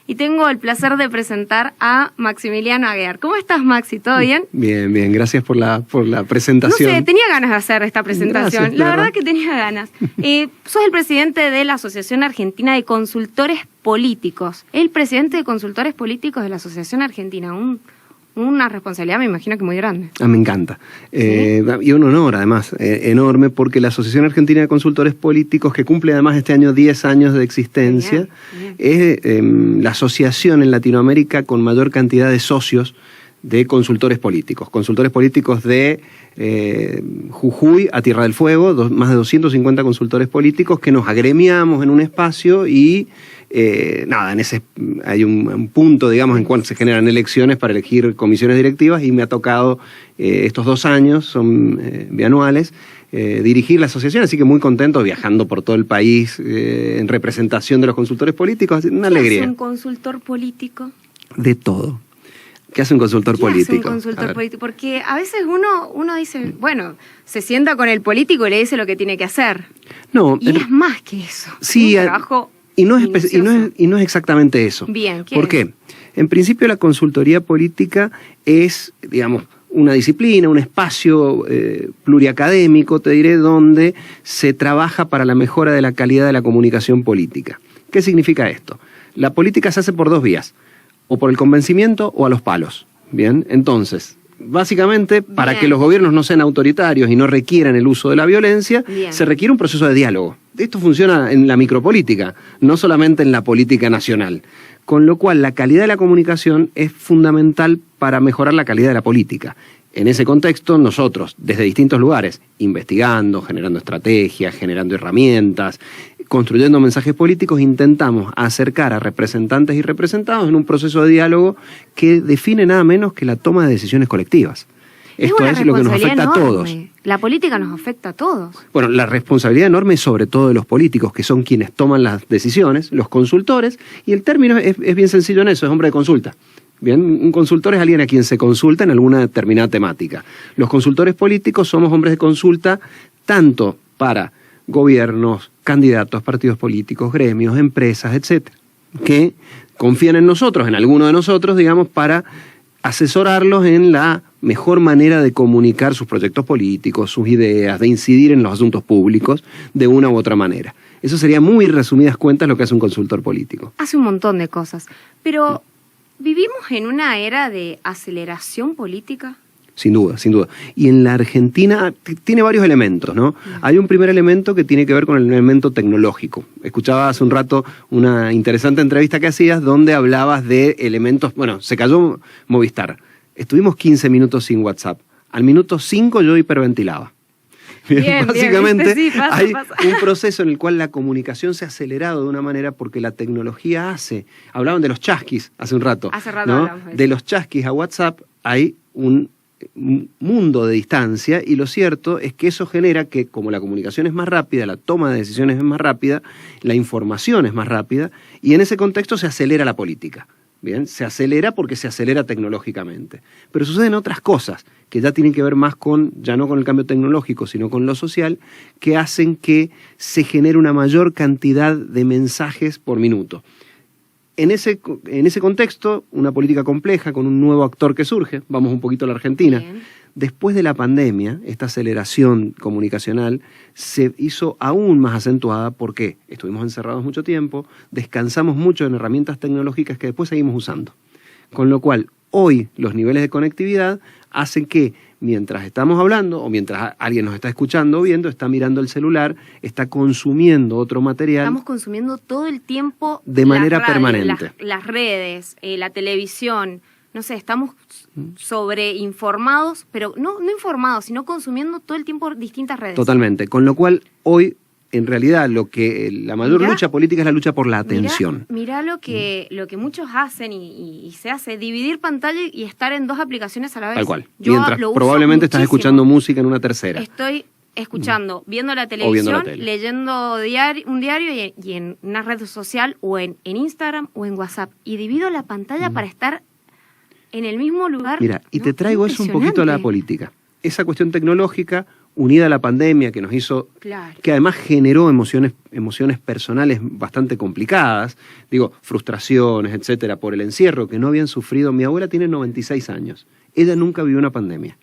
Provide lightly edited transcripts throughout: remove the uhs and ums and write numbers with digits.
y tengo el placer de presentar a Maximiliano Aguiar. ¿Cómo estás, Maxi? ¿Todo bien? Bien, bien. Gracias por la presentación. No sé, tenía ganas de hacer esta presentación. Gracias, la verdad que tenía ganas. Sos el presidente de la Asociación Argentina de Consultores Políticos. El presidente de Consultores Políticos de la Asociación Argentina. Una responsabilidad, me imagino que muy grande. Me encanta. ¿Sí? Y un honor, además, enorme, porque la Asociación Argentina de Consultores Políticos, que cumple además este año 10 años de existencia, bien. es la asociación en Latinoamérica con mayor cantidad de socios de consultores políticos. Consultores políticos de Jujuy a Tierra del Fuego, más de 250 consultores políticos que nos agremiamos en un espacio y en ese hay un punto, digamos, en cual se generan elecciones para elegir comisiones directivas y me ha tocado estos 2 años, son bianuales, dirigir la asociación, así que muy contento viajando por todo el país en representación de los consultores políticos, una alegría. ¿Qué hace un consultor político? De todo. ¿Qué hace un consultor político? ¿Qué hace un consultor político? Porque a veces uno dice, bueno, se sienta con el político y le dice lo que tiene que hacer. No, y es más que eso. Sí, un trabajo y no es exactamente eso. Bien, ¿qué ¿Por es? qué? En principio la consultoría política es, digamos, una disciplina, un espacio pluriacadémico, te diré, donde se trabaja para la mejora de la calidad de la comunicación política. ¿Qué significa esto? La política se hace por 2 vías, o por el convencimiento o a los palos. Bien, entonces, básicamente, para que los gobiernos no sean autoritarios y no requieran el uso de la violencia, se requiere un proceso de diálogo. Esto funciona en la micropolítica, no solamente en la política nacional. Con lo cual, la calidad de la comunicación es fundamental para mejorar la calidad de la política. En ese contexto, nosotros, desde distintos lugares, investigando, generando estrategias, generando herramientas, construyendo mensajes políticos, intentamos acercar a representantes y representados en un proceso de diálogo que define nada menos que la toma de decisiones colectivas. Esto es lo que nos afecta a todos. La política nos afecta a todos. Bueno, la responsabilidad enorme es sobre todo de los políticos, que son quienes toman las decisiones, los consultores, y el término es bien sencillo en eso, es hombre de consulta. Bien, un consultor es alguien a quien se consulta en alguna determinada temática. Los consultores políticos somos hombres de consulta tanto para gobiernos, candidatos, partidos políticos, gremios, empresas, etcétera, que confían en nosotros, en alguno de nosotros, digamos, para asesorarlos en la mejor manera de comunicar sus proyectos políticos, sus ideas, de incidir en los asuntos públicos de una u otra manera. Eso sería muy resumidas cuentas lo que hace un consultor político. Hace un montón de cosas, pero ¿vivimos en una era de aceleración política? Sin duda, sin duda. Y en la Argentina tiene varios elementos, ¿no? Hay un primer elemento que tiene que ver con el elemento tecnológico. Escuchaba hace un rato una interesante entrevista que hacías donde hablabas de elementos. Bueno, se cayó Movistar. Estuvimos 15 minutos sin WhatsApp. Al minuto 5 yo hiperventilaba. Bien, básicamente bien, pasa. Hay un proceso en el cual la comunicación se ha acelerado de una manera porque la tecnología hablaban de los chasquis hace un rato. Hace rato ¿no? hablamos De los chasquis a WhatsApp hay un mundo de distancia y lo cierto es que eso genera que como la comunicación es más rápida, la toma de decisiones es más rápida, la información es más rápida y en ese contexto se acelera la política. Bien, se acelera porque se acelera tecnológicamente. Pero suceden otras cosas que ya tienen que ver más ya no con el cambio tecnológico, sino con lo social, que hacen que se genere una mayor cantidad de mensajes por minuto. En ese contexto, una política compleja con un nuevo actor que surge, vamos un poquito a la Argentina. Bien. Después de la pandemia, esta aceleración comunicacional se hizo aún más acentuada porque estuvimos encerrados mucho tiempo, descansamos mucho en herramientas tecnológicas que después seguimos usando. Con lo cual, hoy los niveles de conectividad hacen que mientras estamos hablando o mientras alguien nos está escuchando o viendo, está mirando el celular, está consumiendo otro material. Estamos consumiendo todo el tiempo de manera permanente. Las redes, la televisión, no sé, estamos sobreinformados, pero no informados, sino consumiendo todo el tiempo distintas redes. Totalmente, con lo cual hoy en realidad la mayor lucha política es la lucha por la atención. Mirá lo que muchos hacen y se hace, dividir pantalla y estar en 2 aplicaciones a la vez. Tal cual. Yo mientras lo uso probablemente estás muchísimo. escuchando música en una tercera. Estoy escuchando, viendo la viendo la televisión, tele. leyendo un diario y en una red social o en Instagram o en WhatsApp. Y divido la pantalla para estar en el mismo lugar. Mira, y te traigo eso un poquito a la política. Esa cuestión tecnológica unida a la pandemia que nos hizo, Claro. que además generó emociones personales bastante complicadas, digo, frustraciones, etcétera, por el encierro que no habían sufrido. Mi abuela tiene 96 años, ella nunca vivió una pandemia.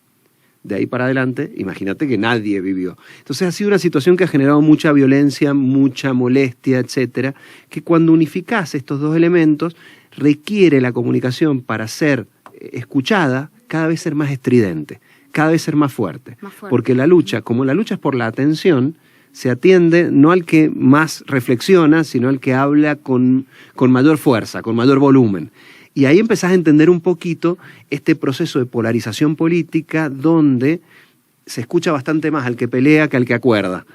De ahí para adelante, imagínate que nadie vivió. Entonces ha sido una situación que ha generado mucha violencia, mucha molestia, etcétera, que cuando unificás estos dos elementos, requiere la comunicación para ser escuchada cada vez ser más estridente, cada vez ser más fuerte. Porque la lucha, como la lucha es por la atención, se atiende no al que más reflexiona, sino al que habla con mayor fuerza, con mayor volumen. Y ahí empezás a entender un poquito este proceso de polarización política donde se escucha bastante más al que pelea que al que acuerda.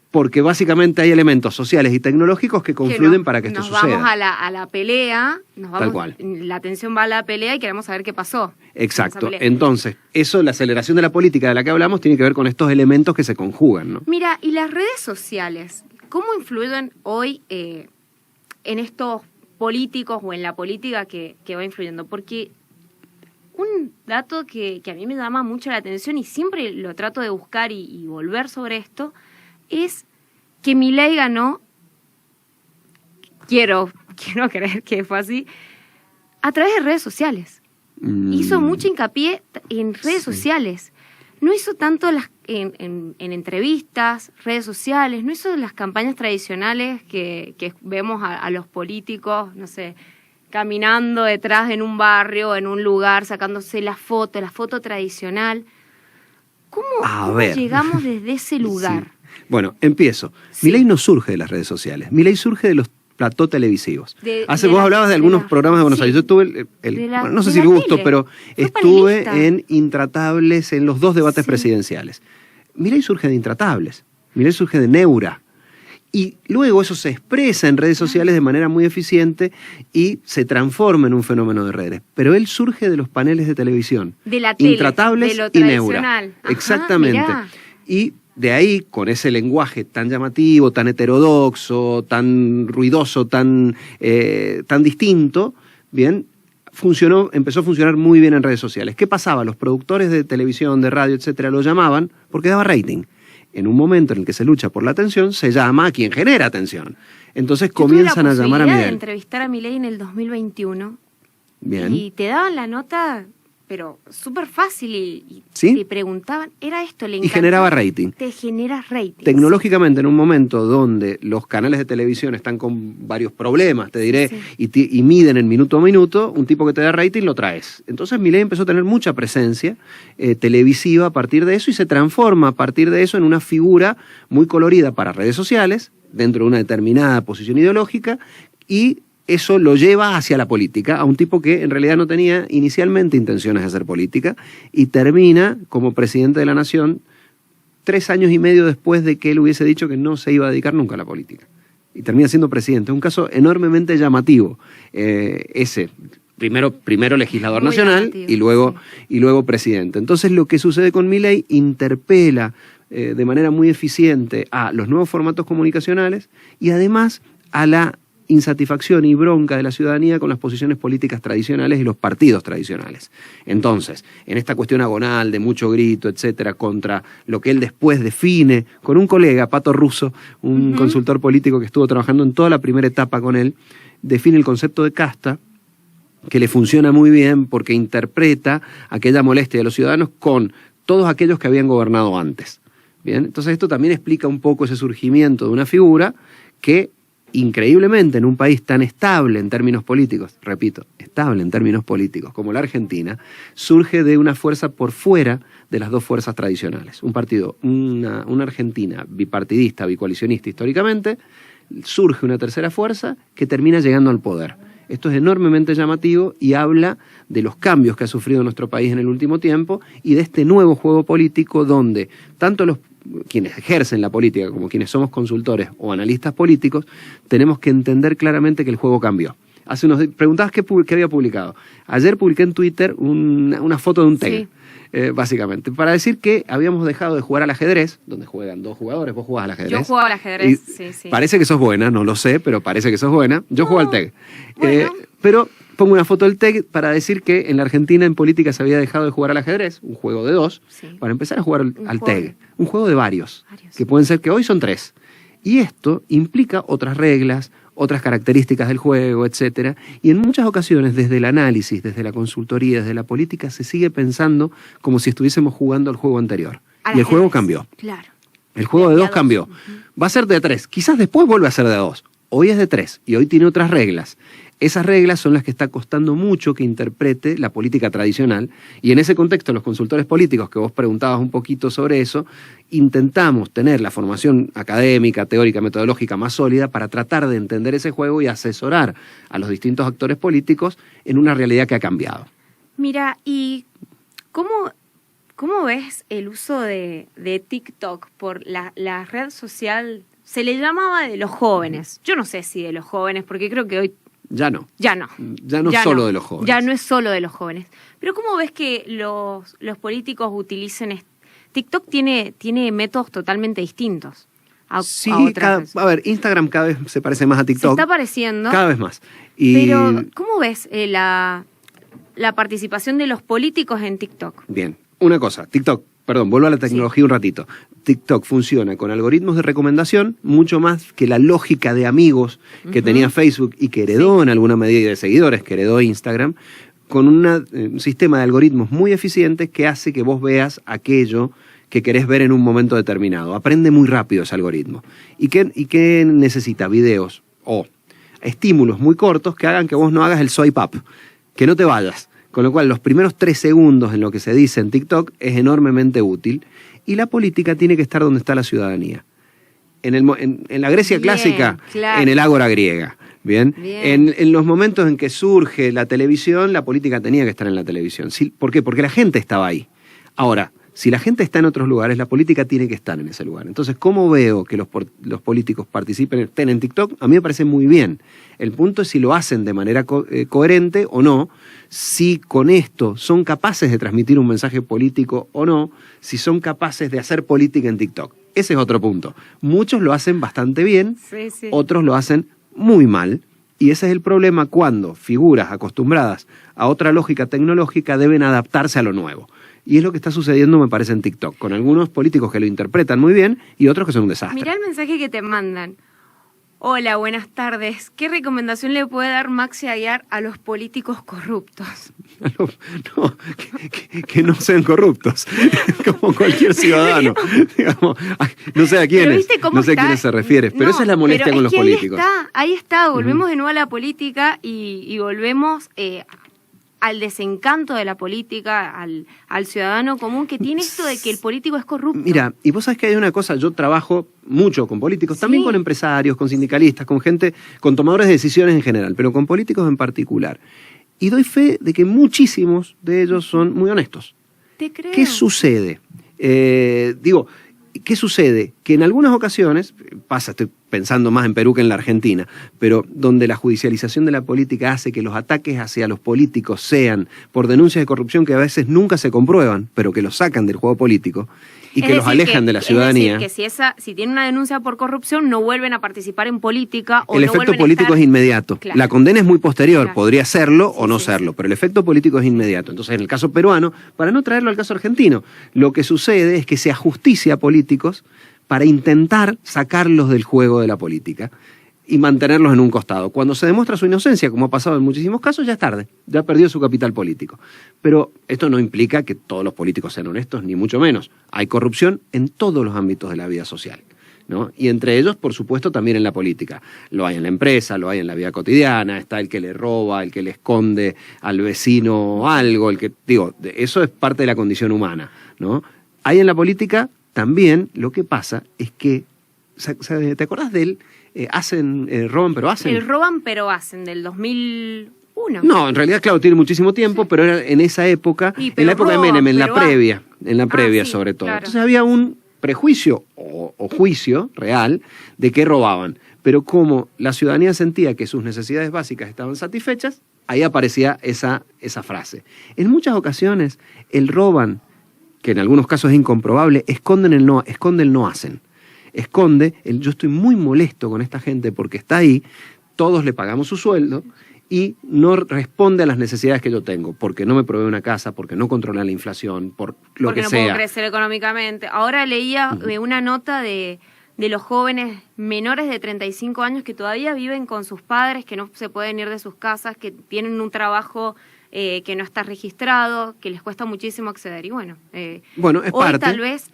Porque básicamente hay elementos sociales y tecnológicos que confluyen para que esto suceda. Nos vamos a la pelea, Tal cual. La atención va a la pelea y queremos saber qué pasó. Exacto. Entonces, eso, la aceleración de la política de la que hablamos, tiene que ver con estos elementos que se conjugan, ¿no? Mira, ¿y las redes sociales, cómo influyen hoy en estos políticos o en la política que va influyendo? Porque un dato que a mí me llama mucho la atención y siempre lo trato de buscar y volver sobre esto, es que Milei ganó, quiero creer que fue así, a través de redes sociales. Hizo mucho hincapié en redes sociales. No hizo tanto en entrevistas, redes sociales, no hizo las campañas tradicionales que vemos a los políticos, no sé, caminando detrás en un barrio, en un lugar, sacándose la foto tradicional. ¿Cómo llegamos desde ese lugar? Sí. Bueno, empiezo. Sí. Milei no surge de las redes sociales. Milei surge de los plató televisivos. Vos hablabas de algunos programas de Buenos Aires. Yo estuve, bueno, no sé si el gusto, pero estuve en Intratables, en los 2 debates presidenciales. Milei surge de Intratables. Milei surge de Neura. Y luego eso se expresa en redes sociales de manera muy eficiente y se transforma en un fenómeno de redes. Pero él surge de los paneles de televisión. De la tele, Intratables de lo y Neura. Ajá, exactamente. Mirá. Y de ahí, con ese lenguaje tan llamativo, tan heterodoxo, tan ruidoso, tan distinto, bien, empezó a funcionar muy bien en redes sociales. ¿Qué pasaba? Los productores de televisión, de radio, etcétera, lo llamaban porque daba rating. En un momento en el que se lucha por la atención, se llama a quien genera atención. Entonces comienzan a llamar a Milei. Yo tuve la posibilidad de entrevistar a Milei en el 2021. Bien. Y te daban la nota, pero súper fácil y ¿Sí? te preguntaban, era esto, le encantaba. Y generaba rating. Te genera rating. Tecnológicamente, en un momento donde los canales de televisión están con varios problemas, te diré, sí. y miden en minuto a minuto, un tipo que te da rating lo traes. Entonces Milei empezó a tener mucha presencia televisiva a partir de eso y se transforma a partir de eso en una figura muy colorida para redes sociales, dentro de una determinada posición ideológica, y eso lo lleva hacia la política, a un tipo que en realidad no tenía inicialmente intenciones de hacer política y termina como presidente de la nación 3 años y medio después de que él hubiese dicho que no se iba a dedicar nunca a la política. Y termina siendo presidente. Un caso enormemente llamativo. Ese, primero legislador muy nacional llamativo, y luego presidente. Entonces lo que sucede con Milei interpela de manera muy eficiente a los nuevos formatos comunicacionales y además a la insatisfacción y bronca de la ciudadanía con las posiciones políticas tradicionales y los partidos tradicionales. Entonces, en esta cuestión agonal de mucho grito, etcétera, contra lo que él después define con un colega, Pato Russo, un consultor político que estuvo trabajando en toda la primera etapa con él, define el concepto de casta, que le funciona muy bien porque interpreta aquella molestia de los ciudadanos con todos aquellos que habían gobernado antes. Bien, entonces esto también explica un poco ese surgimiento de una figura que increíblemente en un país tan estable en términos políticos, repito, estable en términos políticos como la Argentina, surge de una fuerza por fuera de las 2 fuerzas tradicionales. Un partido, una Argentina bipartidista, bicoalicionista históricamente, surge una tercera fuerza que termina llegando al poder. Esto es enormemente llamativo y habla de los cambios que ha sufrido nuestro país en el último tiempo y de este nuevo juego político donde tanto quienes ejercen la política como quienes somos consultores o analistas políticos, tenemos que entender claramente que el juego cambió. Preguntabas qué había publicado. Ayer publiqué en Twitter una foto de un TEG, básicamente, para decir que habíamos dejado de jugar al ajedrez, donde juegan 2 jugadores, vos jugás al ajedrez. Yo juego al ajedrez, sí. Parece que sos buena, no lo sé, pero parece que sos buena. Yo juego al TEG. Bueno. Pero pongo una foto del TEG para decir que en la Argentina en política se había dejado de jugar al ajedrez, un juego de 2, Sí. para empezar a jugar al juego TEG. Un juego de varios, Varios. que pueden ser que hoy son 3. Y esto implica otras reglas, otras características del juego, etcétera. Y en muchas ocasiones, desde el análisis, desde la consultoría, desde la política, se sigue pensando como si estuviésemos jugando al juego anterior. Al Y el juego ajedrez. cambió. Claro. El juego de De 2 a dos. cambió. Va a ser de 3. Quizás después vuelva a ser de 2. Hoy es de 3 y hoy tiene otras reglas. Esas reglas son las que está costando mucho que interprete la política tradicional, y en ese contexto los consultores políticos, que vos preguntabas un poquito sobre eso, intentamos tener la formación académica, teórica, metodológica más sólida para tratar de entender ese juego y asesorar a los distintos actores políticos en una realidad que ha cambiado. Mira, ¿y cómo ves el uso de TikTok por la red social? Se le llamaba de los jóvenes. Yo no sé si de los jóvenes, porque creo que hoy Ya no. ya no. Ya no solo de los jóvenes. Ya no es solo de los jóvenes. Pero ¿cómo ves que los políticos utilicen TikTok tiene métodos totalmente distintos a otras redes? a ver, Instagram cada vez se parece más a Se TikTok. está pareciendo. Cada vez más. Y Pero, ¿cómo ves la participación de los políticos en TikTok? bien, una cosa, TikTok, perdón, vuelvo a la tecnología un ratito. TikTok funciona con algoritmos de recomendación mucho más que la lógica de amigos que tenía Facebook y que heredó en alguna medida, y de seguidores que heredó Instagram, con un sistema de algoritmos muy eficientes que hace que vos veas aquello que querés ver en un momento determinado. Aprende muy rápido ese algoritmo. ¿Y qué necesita? Videos o estímulos muy cortos que hagan que vos no hagas el swipe up, que no te vayas. Con lo cual, los primeros 3 segundos en lo que se dice en TikTok es enormemente útil, y la política tiene que estar donde está la ciudadanía. En la Grecia Bien, clásica, claro. en el ágora griega. ¿Bien? Bien. En los momentos en que surge la televisión, la política tenía que estar en la televisión. ¿Sí? ¿Por qué? Porque la gente estaba ahí. Ahora, si la gente está en otros lugares, la política tiene que estar en ese lugar. Entonces, ¿cómo veo que los políticos estén en TikTok? A mí me parece muy bien. El punto es si lo hacen de manera coherente o no, si con esto son capaces de transmitir un mensaje político o no, si son capaces de hacer política en TikTok. Ese es otro punto. Muchos lo hacen bastante bien, Sí, sí. otros lo hacen muy mal, y ese es el problema cuando figuras acostumbradas a otra lógica tecnológica deben adaptarse a lo nuevo. Y es lo que está sucediendo, me parece, en TikTok, con algunos políticos que lo interpretan muy bien y otros que son un desastre. Mirá el mensaje que te mandan. Hola, buenas tardes. ¿Qué recomendación le puede dar Maxi Aguiar a los políticos corruptos? No, que no sean corruptos, como cualquier ciudadano. Digamos, no sé a quiénes, Pero ¿viste cómo no sé a está? quiénes se refiere, pero No, esa es la molestia pero con es los que políticos. Ahí está, volvemos de nuevo a la política y volvemos al desencanto de la política, al ciudadano común que tiene esto de que el político es corrupto. Mira, y vos sabés que hay una cosa, yo trabajo mucho con políticos, Sí. también con empresarios, con sindicalistas, con gente, con tomadores de decisiones en general, pero con políticos en particular. Y doy fe de que muchísimos de ellos son muy honestos. ¿Te creo? ¿Qué sucede? ¿Qué sucede? Que en algunas ocasiones, estoy pensando más en Perú que en la Argentina, pero donde la judicialización de la política hace que los ataques hacia los políticos sean por denuncias de corrupción que a veces nunca se comprueban, pero que los sacan del juego político y Es que los decir, alejan de la ciudadanía. Es decir, que si tienen una denuncia por corrupción, no vuelven a participar en política o El no efecto vuelven a político estar- es inmediato. Claro. La condena es muy posterior, Claro. podría serlo o Sí, no sí, serlo, sí. pero el efecto político es inmediato. Entonces, en el caso peruano, para no traerlo al caso argentino, lo que sucede es que se ajusticia a políticos para intentar sacarlos del juego de la política y mantenerlos en un costado. Cuando se demuestra su inocencia, como ha pasado en muchísimos casos, ya es tarde, ya perdió su capital político. Pero esto no implica que todos los políticos sean honestos, ni mucho menos. Hay corrupción en todos los ámbitos de la vida social, ¿no? Y entre ellos, por supuesto, también en la política. Lo hay en la empresa, lo hay en la vida cotidiana, está el que le roba, el que le esconde al vecino algo, eso es parte de la condición humana, ¿no? Hay en la política también, lo que pasa es que, ¿te acordás de él? Roban pero hacen. El roban pero hacen, del 2001. No, en realidad, claro, tiene muchísimo tiempo, pero era en esa época, Y, en pero la época de roban, Menem, en la pero van. previa Sí, sobre todo. claro. Entonces había un prejuicio o juicio real de que robaban, pero como la ciudadanía sentía que sus necesidades básicas estaban satisfechas, ahí aparecía esa frase. En muchas ocasiones, el roban, que en algunos casos es incomprobable, esconde el no hacen. Esconde yo estoy muy molesto con esta gente porque está ahí, todos le pagamos su sueldo y no responde a las necesidades que yo tengo, porque no me provee una casa, porque no controla la inflación, por lo porque que no sea. puedo crecer económicamente. Ahora leía una nota de los jóvenes menores de 35 años que todavía viven con sus padres, que no se pueden ir de sus casas, que tienen un trabajo que no está registrado, que les cuesta muchísimo acceder. Y bueno, Bueno, es hoy parte. tal vez...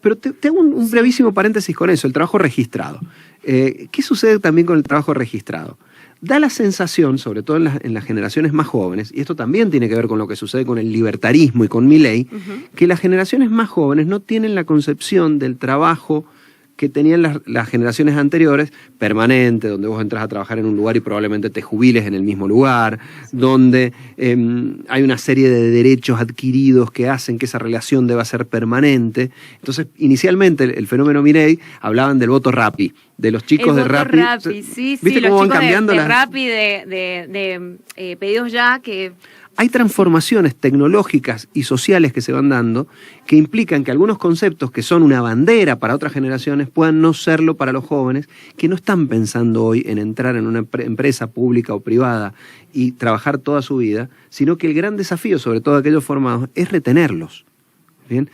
Pero te hago un brevísimo paréntesis con eso, el trabajo registrado. ¿Qué sucede también con el trabajo registrado? Da la sensación, sobre todo en las generaciones más jóvenes, y esto también tiene que ver con lo que sucede con el libertarismo y con Milei, que las generaciones más jóvenes no tienen la concepción del trabajo que tenían las generaciones anteriores, permanente, donde vos entras a trabajar en un lugar y probablemente te jubiles en el mismo lugar, donde hay una serie de derechos adquiridos que hacen que esa relación deba ser permanente. Entonces, inicialmente, el fenómeno Milei, hablaban del voto Rappi, de los chicos de Rappi. Sí, ¿Viste los cómo van chicos cambiando de las... Rappi, de pedidos ya, que... Hay transformaciones tecnológicas y sociales que se van dando que implican que algunos conceptos que son una bandera para otras generaciones puedan no serlo para los jóvenes que no están pensando hoy en entrar en una empresa pública o privada y trabajar toda su vida, sino que el gran desafío, sobre todo de aquellos formados, es retenerlos. ¿Bien?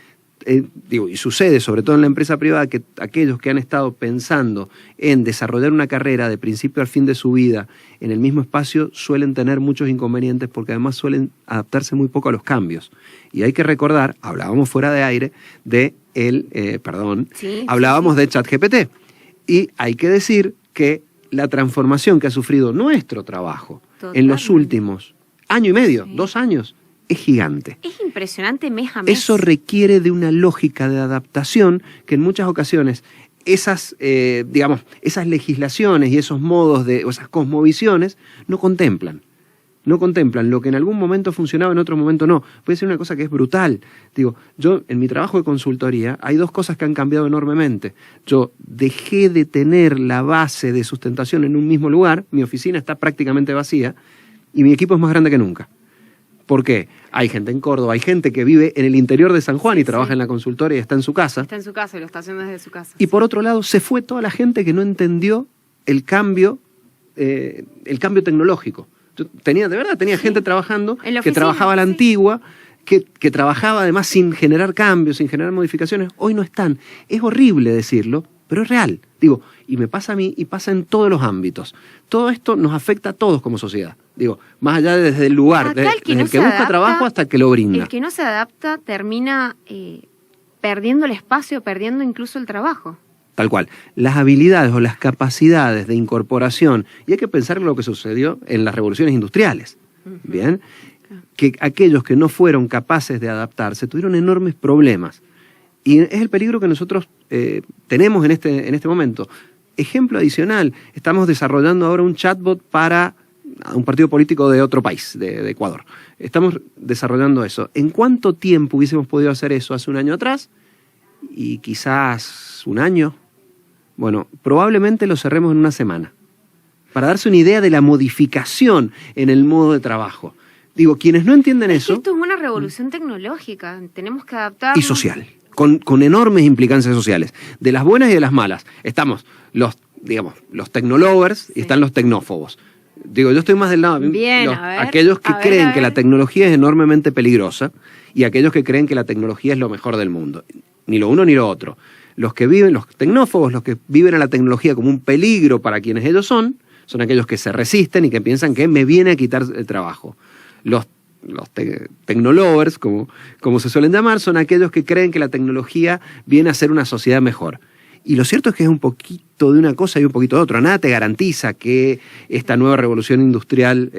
Y sucede sobre todo en la empresa privada que aquellos que han estado pensando en desarrollar una carrera de principio al fin de su vida en el mismo espacio suelen tener muchos inconvenientes porque además suelen adaptarse muy poco a los cambios. Y hay que recordar, hablábamos fuera de aire de hablábamos de ChatGPT. Y hay que decir que la transformación que ha sufrido nuestro trabajo en los últimos año y medio, 2 años, es gigante. Es impresionante mes a mes. Eso requiere de una lógica de adaptación que en muchas ocasiones esas legislaciones y esos modos o esas cosmovisiones no contemplan. No contemplan lo que en algún momento funcionaba, en otro momento no. Puede ser una cosa que es brutal. Yo en mi trabajo de consultoría hay 2 cosas que han cambiado enormemente. Yo dejé de tener la base de sustentación en un mismo lugar, mi oficina está prácticamente vacía y mi equipo es más grande que nunca. ¿Por qué? Hay gente en Córdoba, hay gente que vive en el interior de San Juan y trabaja en la consultoría y está en su casa. Está en su casa y lo está haciendo desde su casa. Y por otro lado, se fue toda la gente que no entendió el cambio tecnológico. Yo tenía gente trabajando que trabajaba a la antigua, que trabajaba además sin generar cambios, sin generar modificaciones. Hoy no están. Es horrible decirlo, pero es real. Y me pasa a mí y pasa en todos los ámbitos. Todo esto nos afecta a todos como sociedad. Más allá desde el lugar, desde el que busca trabajo hasta el que lo brinda. El que no se adapta termina perdiendo el espacio, perdiendo incluso el trabajo. Tal cual. Las habilidades o las capacidades de incorporación, y hay que pensar en lo que sucedió en las revoluciones industriales, ¿bien? Que aquellos que no fueron capaces de adaptarse tuvieron enormes problemas. Y es el peligro que nosotros tenemos en este momento. Ejemplo adicional, estamos desarrollando ahora un chatbot para un partido político de otro país, de Ecuador. Estamos desarrollando eso. ¿En cuánto tiempo hubiésemos podido hacer eso hace un año atrás? Y quizás un año. Bueno, probablemente lo cerremos en una semana. Para darse una idea de la modificación en el modo de trabajo. Quienes no entienden eso... Esto es una revolución tecnológica. Tenemos que adaptarnos. Y social. Con enormes implicancias sociales. De las buenas y de las malas. Estamos los tecnolovers y están los tecnófobos. Yo estoy más del lado de aquellos que creen que la tecnología es enormemente peligrosa y aquellos que creen que la tecnología es lo mejor del mundo. Ni lo uno ni lo otro. Los tecnófobos, los que viven a la tecnología como un peligro para quienes ellos son aquellos que se resisten y que piensan que me viene a quitar el trabajo. Los tecnolovers, como se suelen llamar, son aquellos que creen que la tecnología viene a hacer una sociedad mejor. Y lo cierto es que es un poquito de una cosa y un poquito de otra. Nada te garantiza que esta nueva revolución industrial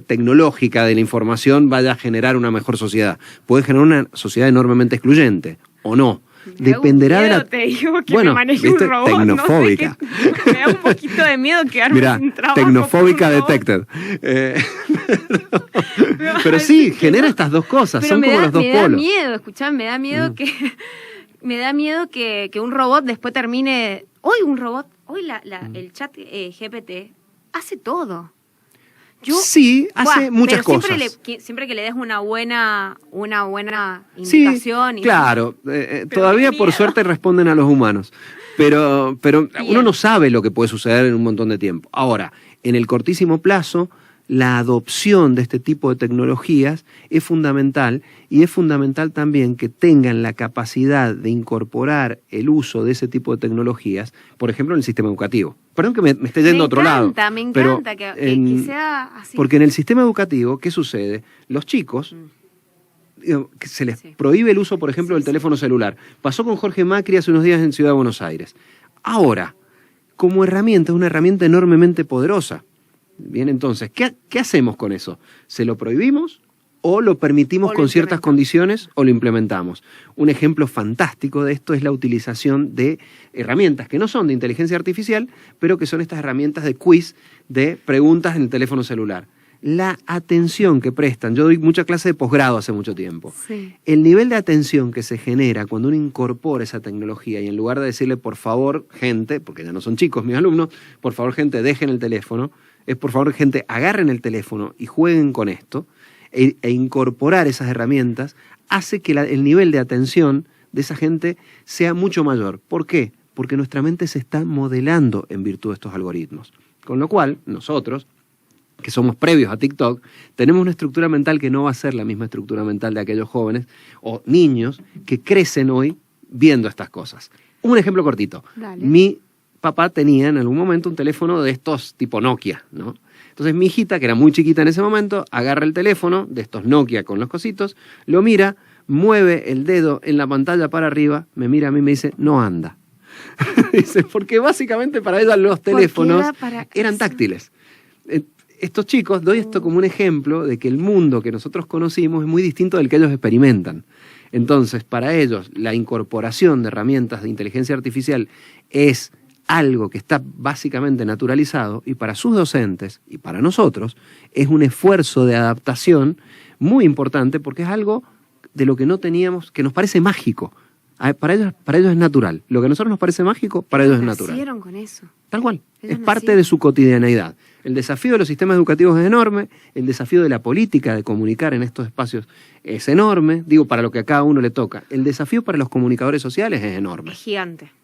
tecnológica de la información vaya a generar una mejor sociedad. Puede generar una sociedad enormemente excluyente, o no. Dependerá de la... Te digo que me maneje un robot, tecnofóbica. No sé, me da un poquito de miedo quedarme sin trabajo. Tecnofóbica detected. Pero sí, genera estas 2 cosas, son como los 2 polos. Me da miedo, escuchame, me da miedo me da miedo que un robot después termine... Hoy el chat GPT hace todo. Sí, hace muchas cosas. Siempre que le des una buena indicación. Sí, claro. Todavía por suerte responden a los humanos. Pero uno no sabe lo que puede suceder en un montón de tiempo. Ahora, en el cortísimo plazo, la adopción de este tipo de tecnologías es fundamental, y es fundamental también que tengan la capacidad de incorporar el uso de ese tipo de tecnologías, por ejemplo, en el sistema educativo. Perdón que me esté yendo a otro lado. Me encanta que sea así. Porque en el sistema educativo, ¿qué sucede? Los chicos, que se les prohíbe el uso, por ejemplo, del teléfono celular. Pasó con Jorge Macri hace unos días en Ciudad de Buenos Aires. Ahora, como herramienta, es una herramienta enormemente poderosa. Bien, entonces, ¿qué hacemos con eso? ¿Se lo prohibimos o lo permitimos con ciertas condiciones o lo implementamos? Un ejemplo fantástico de esto es la utilización de herramientas que no son de inteligencia artificial, pero que son estas herramientas de quiz, de preguntas en el teléfono celular. La atención que prestan, yo doy mucha clase de posgrado hace mucho tiempo, el nivel de atención que se genera cuando uno incorpora esa tecnología y en lugar de decirle por favor gente, porque ya no son chicos mis alumnos, por favor gente dejen el teléfono, es por favor gente agarren el teléfono y jueguen con esto, e incorporar esas herramientas hace que el nivel de atención de esa gente sea mucho mayor. ¿Por qué? Porque nuestra mente se está modelando en virtud de estos algoritmos. Con lo cual, nosotros, que somos previos a TikTok, tenemos una estructura mental que no va a ser la misma estructura mental de aquellos jóvenes o niños que crecen hoy viendo estas cosas. Un ejemplo cortito. Dale. Mi papá tenía en algún momento un teléfono de estos tipo Nokia, ¿no? Entonces mi hijita, que era muy chiquita en ese momento, agarra el teléfono de estos Nokia con los cositos, lo mira, mueve el dedo en la pantalla para arriba, me mira a mí y me dice, no anda. Dice, porque básicamente para ella los teléfonos eran táctiles. Estos chicos, doy esto como un ejemplo de que el mundo que nosotros conocimos es muy distinto del que ellos experimentan. Entonces, para ellos, la incorporación de herramientas de inteligencia artificial es algo que está básicamente naturalizado, y para sus docentes y para nosotros es un esfuerzo de adaptación muy importante, porque es algo de lo que no teníamos, que nos parece mágico. Para ellos es natural. Lo que a nosotros nos parece mágico, para ellos es natural. Nacieron con eso. Tal cual. Ellos Es parte nacieron. de su cotidianeidad. El desafío de los sistemas educativos es enorme, el desafío de la política de comunicar en estos espacios es enorme, digo, para lo que a cada uno le toca. El desafío para los comunicadores sociales es enorme. Es gigante.